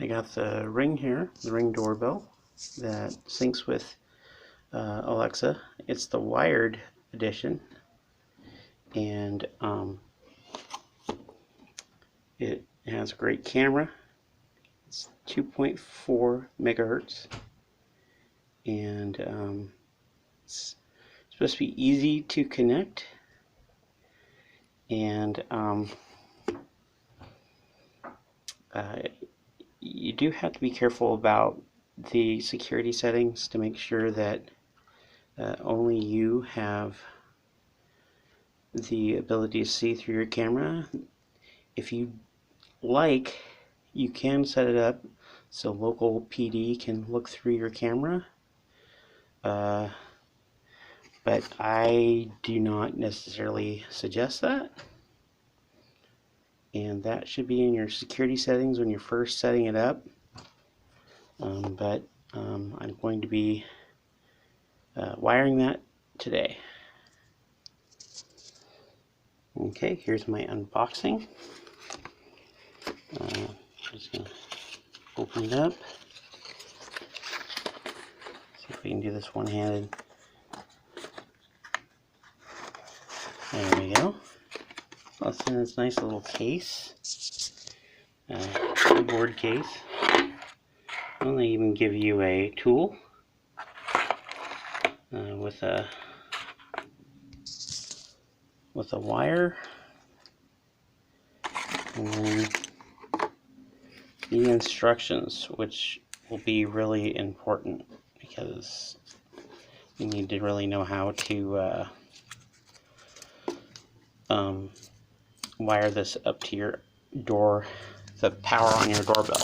got the Ring here, the Ring doorbell that syncs with Alexa. It's the wired edition, and it has a great camera. It's 2.4 megahertz, and it's supposed to be easy to connect, and you do have to be careful about the security settings to make sure that only you have the ability to see through your camera. If you like, you can set it up so local PD can look through your camera, but I do not necessarily suggest that. And that should be in your security settings when you're first setting it up. I'm going to be wiring that today. Okay, here's my unboxing. I'm just going to open it up. See if we can do this one-handed. There we go. Well, it's in this nice little case, keyboard case. Well, they even give you a tool with a wire, and then the instructions, which will be really important because you need to really know how to wire this up to your door, the power on your doorbell.